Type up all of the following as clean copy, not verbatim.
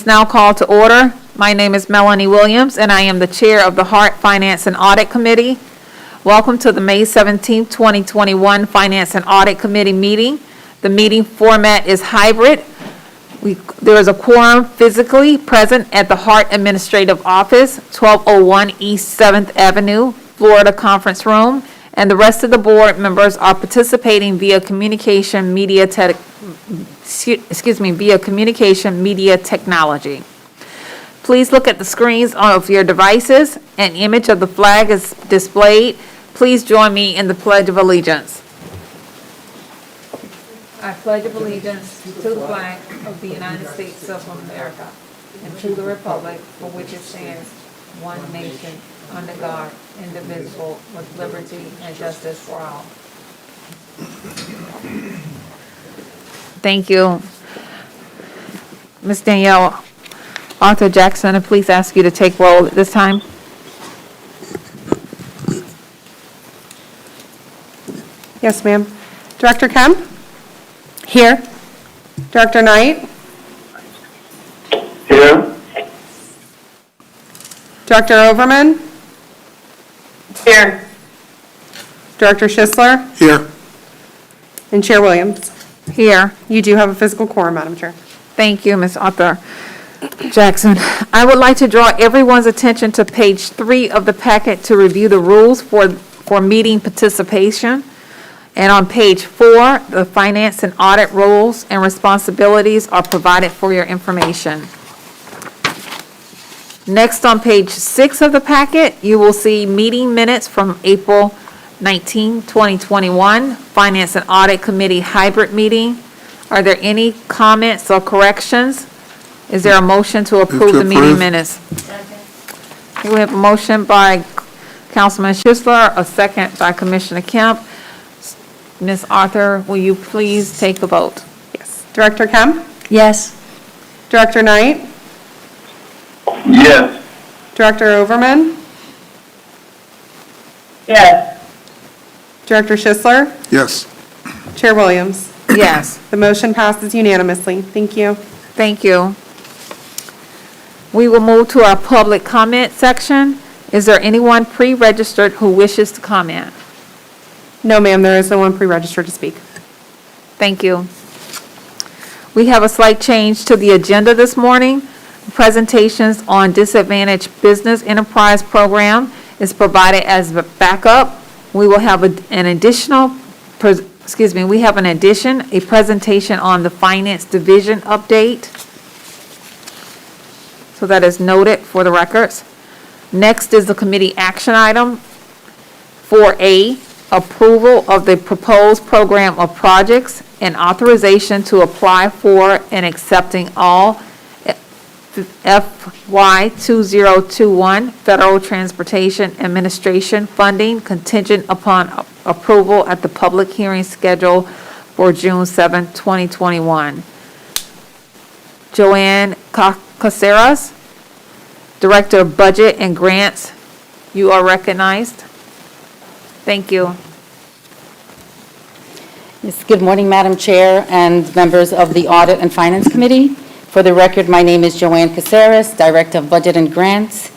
is now called to order. My name is Melanie Williams, and I am the Chair of the HART Finance and Audit Committee. Welcome to the May 17, 2021 Finance and Audit Committee meeting. The meeting format is hybrid. There is a quorum physically present at the HART Administrative Office, 1201 East 7th Avenue, Florida Conference Room, and the rest of the board members are participating via communication media technology. Please look at the screens of your devices. An image of the flag is displayed. Please join me in the Pledge of Allegiance. I pledge allegiance to the flag of the United States of America and to the republic for which it stands, one nation, under God, indivisible, with liberty and justice for all. Thank you. Ms. Danielle, Arthur Jackson, please ask you to take roll at this time. Yes, ma'am. Director Kemp? Here. Director Knight? Here. Director Overman? Here. Director Schisler? Here. And Chair Williams? Here. You do have a physical quorum, Madam Chair. Thank you, Ms. Arthur Jackson. I would like to draw everyone's attention to page 3 of the packet to review the rules for meeting participation. And on page 4, the finance and audit rules and responsibilities are provided for your information. Next, on page 6 of the packet, you will see meeting minutes from April 19, 2021, Finance and Audit Committee hybrid meeting. Are there any comments or corrections? Is there a motion to approve the meeting minutes? Okay, we have a motion by Councilman Schisler, a second by Commissioner Kemp. Ms. Arthur, will you please take a vote? Yes. Director Kemp? Yes. Director Knight? Yes. Director Overman? Yes. Director Schisler? Yes. Chair Williams? Yes. The motion passes unanimously. Thank you. Thank you. We will move to our public comment section. Is there anyone pre-registered who wishes to comment? No, ma'am, there is no one pre-registered to speak. Thank you. We have a slight change to the agenda this morning. Presentations on disadvantaged business enterprise program is provided as backup. We will have a presentation on the finance division update. So that is noted for the records. Next is the committee action item 4A, approval of the proposed program of projects and authorization to apply for and accepting all FY 2021 Federal Transportation Administration funding contingent upon approval at the public hearing scheduled for June 7, 2021. Joanne Caceres, Director of Budget and Grants, you are recognized. Thank you. Yes, good morning, Madam Chair and members of the Audit and Finance Committee. For the record, my name is Joanne Caceres, Director of Budget and Grants.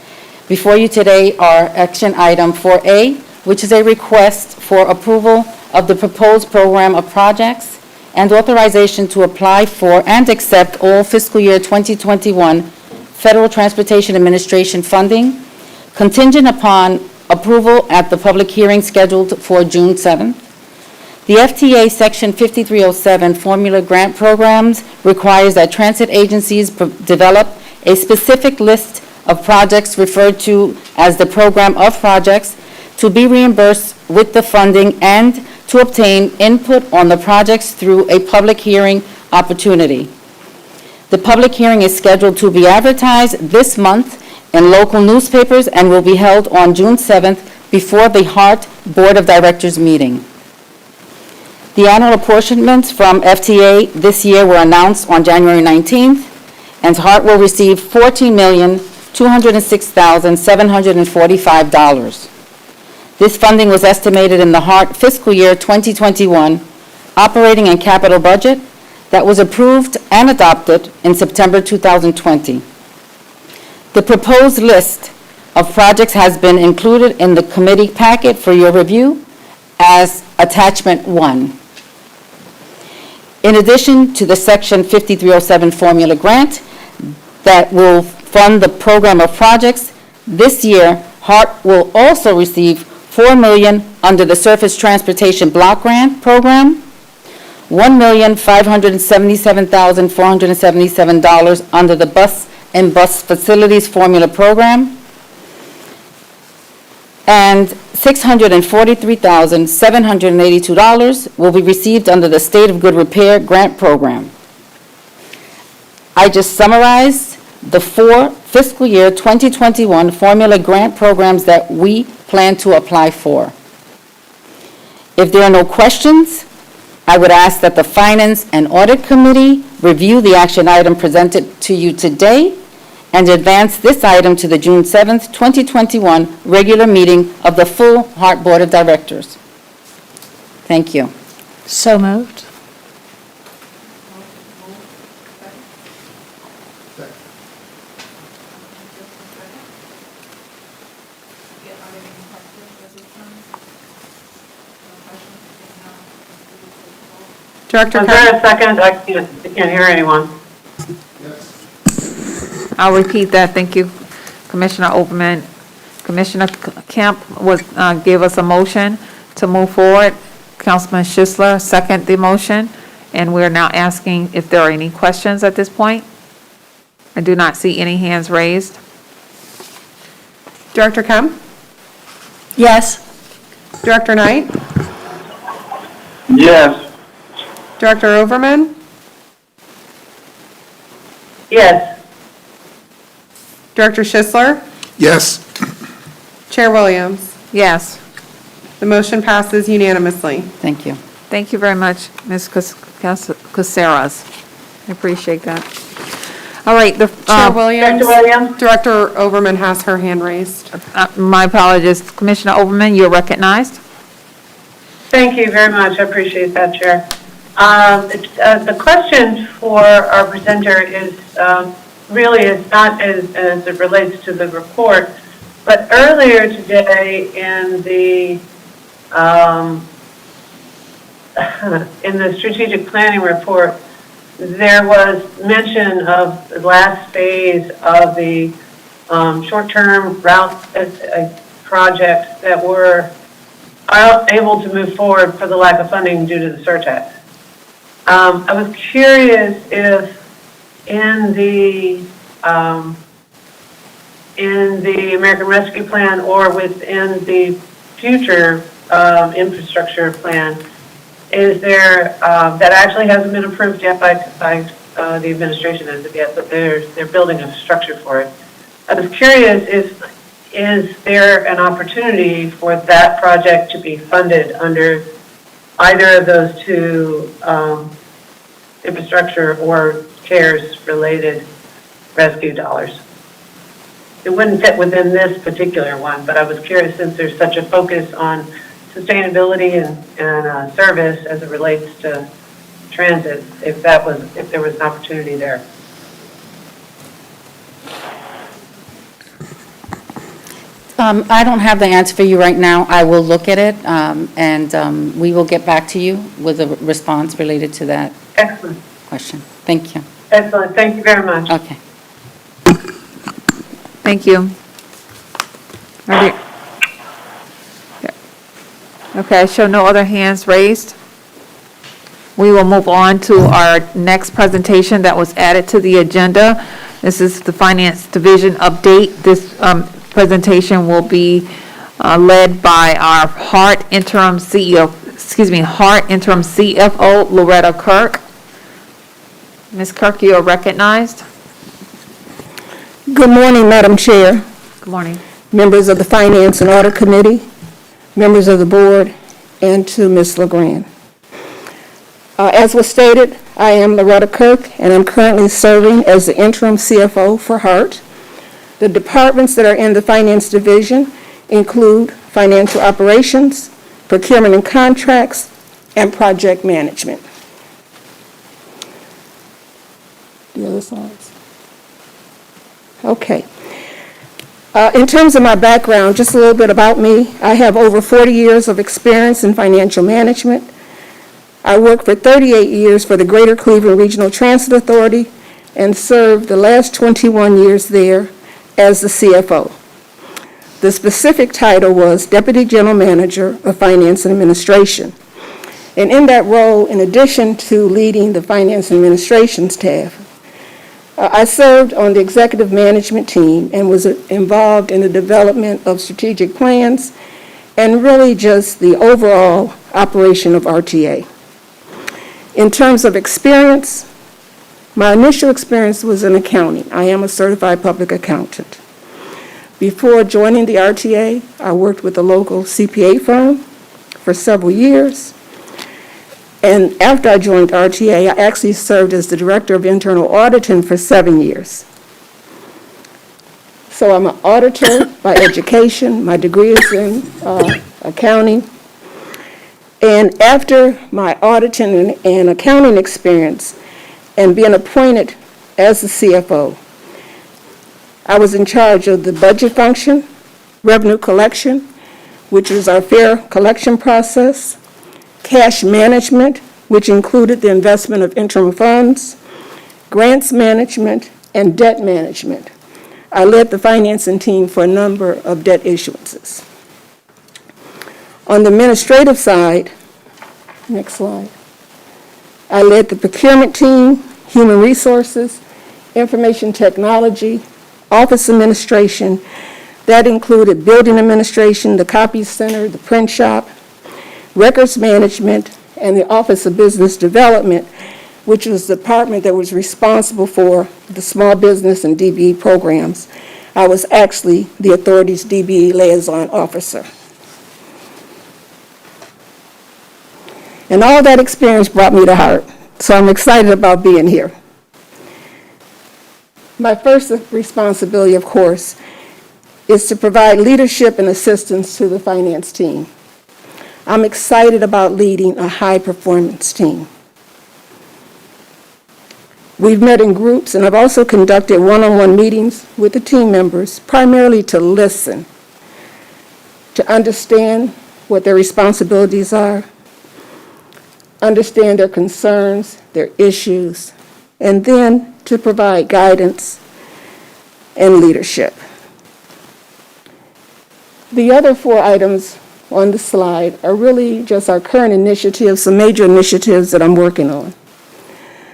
Before you today are action item 4A, which is a request for approval of the proposed program of projects and authorization to apply for and accept all fiscal year 2021 Federal Transportation Administration funding contingent upon approval at the public hearing scheduled for June 7th. The FTA Section 5307 Formula Grant Programs requires that transit agencies develop a specific list of projects referred to as the Program of Projects to be reimbursed with the funding and to obtain input on the projects through a public hearing opportunity. The public hearing is scheduled to be advertised this month in local newspapers and will be held on June 7th before the HART Board of Directors meeting. The annual apportionments from FTA this year were announced on January 19th, and HART will receive $14,206,745. This funding was estimated in the HART fiscal year 2021 operating and capital budget that was approved and adopted in September 2020. The proposed list of projects has been included in the committee packet for your review as Attachment 1. In addition to the Section 5307 formula grant that will fund the program of projects, this year, HART will also receive $4 million under the Surface Transportation Block Grant Program, $1,577,477 under the Bus and Bus Facilities Formula Program, and $643,782 will be received under the State of Good Repair Grant Program. I just summarized the 4 fiscal year 2021 formula grant programs that we plan to apply for. If there are no questions, I would ask that the Finance and Audit Committee review the action item presented to you today and advance this item to the June 7th, 2021 regular meeting of the full HART Board of Directors. Thank you. So moved. Director Is Kemp? there a second? I can't hear anyone. I'll repeat that. Thank you, Commissioner Overman. Commissioner Kemp gave us a motion to move forward. Councilman Schisler seconded the motion, and we're now asking if there are any questions at this point. I do not see any hands raised. Director Kemp? Yes. Director Knight? Yes. Director Overman? Yes. Director Schisler? Yes. Chair Williams? Yes. The motion passes unanimously. Thank you. Thank you very much, Ms. Caceres. I appreciate that. All right, Chair Williams? Director Williams? Director Overman has her hand raised. my apologies. Commissioner Overman, you're recognized. Thank you very much. I appreciate that, Chair. The question for our presenter is really is not as it relates to the report, but earlier today in the strategic planning report, there was mention of the last phase of the short-term route projects that were able to move forward for the lack of funding due to the surtax. I was curious if in the American Rescue Plan or within the future infrastructure plan, is there that actually hasn't been approved yet by the administration as of yet, but they're building a structure for it. I was curious is there an opportunity for that project to be funded under either of those two infrastructure or CARES related rescue dollars? It wouldn't fit within this particular one, but I was curious, since there's such a focus on sustainability and service as it relates to transit, if there was an opportunity there. I don't have the answer for you right now. I will look at it, and we will get back to you with a response related to that Excellent. question. Thank you. Excellent. Thank you very much. Okay. Thank you. Okay, I show no other hands raised. We will move on to our next presentation that was added to the agenda. This is the Finance Division update. This presentation will be led by our HART interim CFO, Loretta Kirk. Ms. Kirk, you are recognized. Good morning, Madam Chair, Good morning. members of the Finance and Audit Committee, members of the board, and to Ms. LeGrand. As was stated, I am Loretta Kirk, and I'm currently serving as the interim CFO for HART. The departments that are in the Finance Division include financial operations, procurement and contracts, and project management. the other slides. Okay. In terms of my background, just a little bit about me. I have over 40 years of experience in financial management. I worked for 38 years for the Greater Cleveland Regional Transit Authority and served the last 21 years there as the CFO. The specific title was Deputy General Manager of Finance and Administration. And in that role, in addition to leading the Finance and Administration staff, I served on the executive management team and was involved in the development of strategic plans and really just the overall operation of RTA. In terms of experience, my initial experience was in accounting. I am a certified public accountant. Before joining the RTA, I worked with a local CPA firm for several years. And after I joined RTA, I actually served as the Director of Internal Auditing for 7 years. So I'm an auditor by education. My degree is in accounting. And after my auditing and accounting experience and being appointed as the CFO, I was in charge of the budget function, revenue collection, which is our fair collection process, cash management, which included the investment of interim funds, grants management, and debt management. I led the financing team for a number of debt issuances. On the administrative side, next slide, I led the procurement team, human resources, information technology, office administration. That included building administration, the copy center, the print shop, records management, and the Office of Business Development, which was the department that was responsible for the small business and DBE programs. I was actually the authority's DBE liaison officer. And all that experience brought me to HART, so I'm excited about being here. My first responsibility, of course, is to provide leadership and assistance to the finance team. I'm excited about leading a high-performance team. We've met in groups, and I've also conducted one-on-one meetings with the team members, primarily to listen, to understand what their responsibilities are, understand their concerns, their issues, and then to provide guidance and leadership. The other 4 items on the slide are really just our current initiatives, some major initiatives that I'm working on.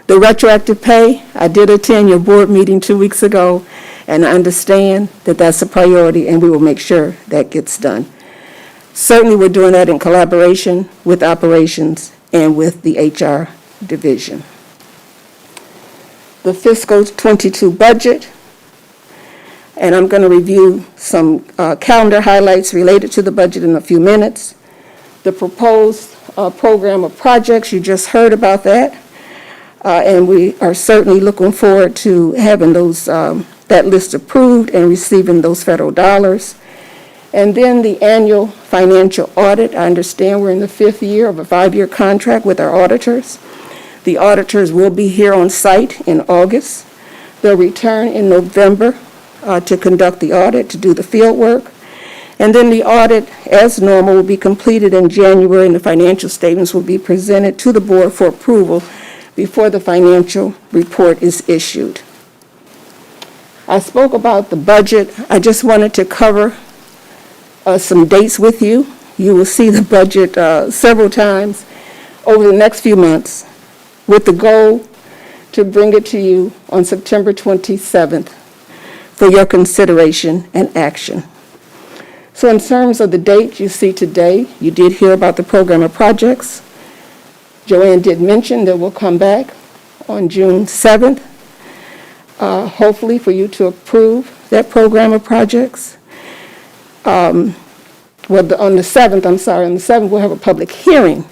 The retroactive pay, I did attend your board meeting 2 weeks ago, and I understand that that's a priority, and we will make sure that gets done. Certainly, we're doing that in collaboration with operations and with the HR division. The fiscal 22 budget, and I'm going to review some calendar highlights related to the budget in a few minutes. The proposed program of projects, you just heard about that, and we are certainly looking forward to having those that list approved and receiving those federal dollars. And then the annual financial audit. I understand we're in the 5th year of a 5-year contract with our auditors. The auditors will be here on site in August. They'll return in November to conduct the audit, to do the field work. And then the audit, as normal, will be completed in January, and the financial statements will be presented to the board for approval before the financial report is issued. I spoke about the budget. I just wanted to cover some dates with you. You will see the budget several times over the next few months, with the goal to bring it to you on September 27th for your consideration and action. So in terms of the date you see today, you did hear about the program of projects. Joanne did mention that we'll come back on June 7th, hopefully for you to approve that program of projects. On the 7th, we'll have a public hearing.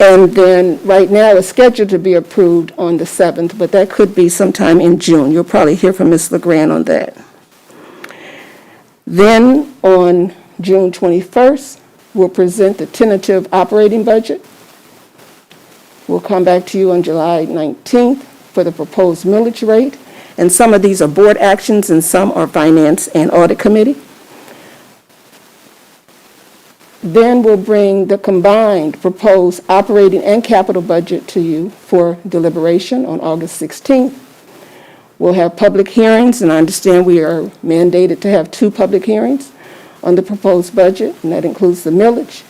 And then right now it's scheduled to be approved on the 7th, but that could be sometime in June. You'll probably hear from Ms. LeGrand on that. Then on June 21st, we'll present the tentative operating budget. We'll come back to you on July 19th for the proposed millage rate, and some of these are board actions and some are Finance and Audit Committee. Then we'll bring the combined proposed operating and capital budget to you for deliberation on August 16th. We'll have public hearings, and I understand we are mandated to have 2 public hearings on the proposed budget, and that includes the millage.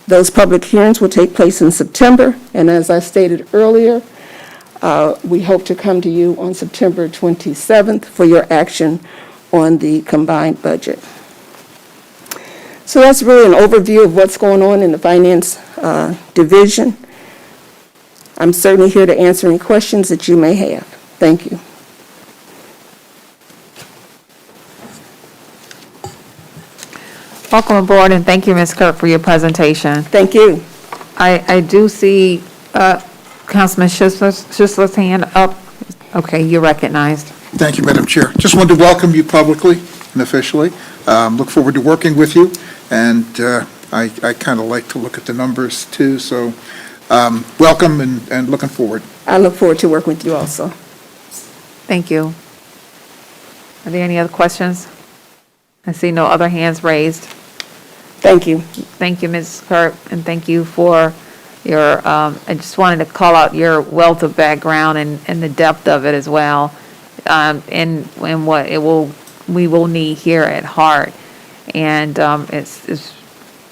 Those public hearings will take place in September, and as I stated earlier, we hope to come to you on September 27th for your action on the combined budget. So that's really an overview of what's going on in the Finance Division. I'm certainly here to answer any questions that you may have. Thank you. Welcome aboard, and thank you, Ms. Kirk, for your presentation. Thank you. I do see Councilman Schisler's hand up. Okay, you're recognized. Thank you, Madam Chair. Just wanted to welcome you publicly and officially. Look forward to working with you, and I kind of like to look at the numbers too, so welcome and looking forward. I look forward to working with you also. Thank you. Are there any other questions? I see no other hands raised. Thank you. Thank you, Ms. Kirk, and thank you for your, I just wanted to call out your wealth of background and the depth of it as well, and what we will need here at HART. And it's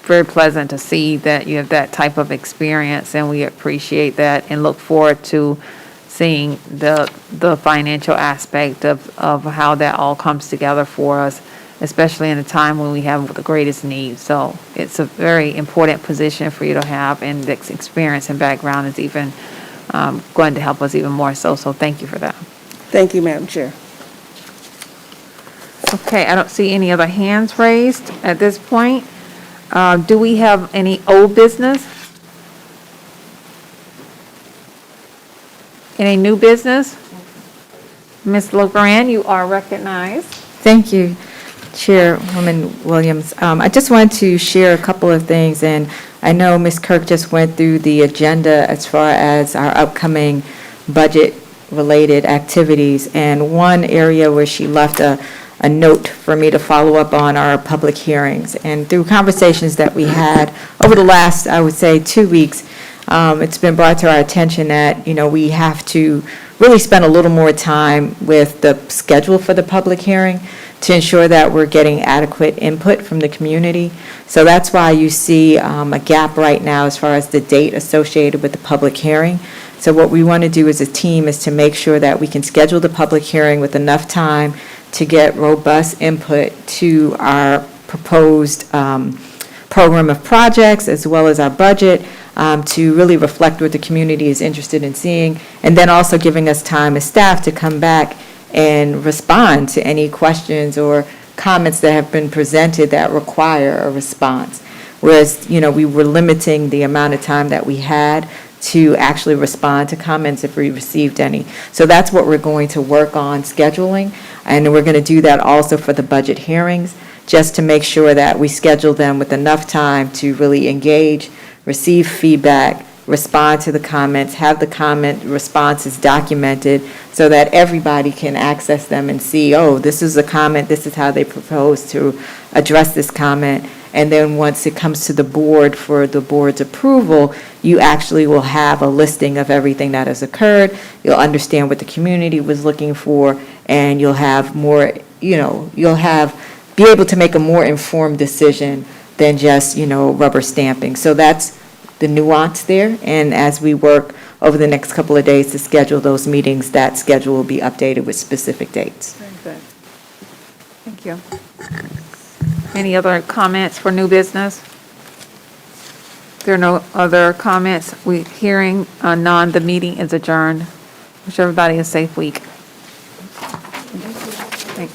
very pleasant to see that you have that type of experience, and we appreciate that and look forward to seeing the financial aspect of how that all comes together for us, especially in a time when we have the greatest need. So it's a very important position for you to have, and the experience and background is even going to help us even more so. So thank you for that. Thank you, Madam Chair. Okay, I don't see any other hands raised at this point. Do we have any old business? Any new business? Ms. LeGrand, you are recognized. Thank you, Chairwoman Williams. I just wanted to share a couple of things, and I know Ms. Kirk just went through the agenda as far as our upcoming budget-related activities, and one area where she left a note for me to follow up on our public hearings. And through conversations that we had over the last, I would say, 2 weeks, it's been brought to our attention that, we have to really spend a little more time with the schedule for the public hearing to ensure that we're getting adequate input from the community. So that's why you see a gap right now as far as the date associated with the public hearing. So what we want to do as a team is to make sure that we can schedule the public hearing with enough time to get robust input to our proposed program of projects as well as our budget, to really reflect what the community is interested in seeing, and then also giving us time as staff to come back and respond to any questions or comments that have been presented that require a response. Whereas, we were limiting the amount of time that we had to actually respond to comments if we received any. So that's what we're going to work on scheduling, and we're going to do that also for the budget hearings, just to make sure that we schedule them with enough time to really engage, receive feedback, respond to the comments, have the comment responses documented so that everybody can access them and see, oh, this is a comment, this is how they propose to address this comment. And then once it comes to the board for the board's approval, you actually will have a listing of everything that has occurred. You'll understand what the community was looking for, and you'll have more, be able to make a more informed decision than just, rubber stamping. So that's the nuance there. And as we work over the next couple of days to schedule those meetings, that schedule will be updated with specific dates. Very good. Thank you. Any other comments for new business? There are no other comments. Hearing none, the meeting is adjourned. Wish everybody a safe week.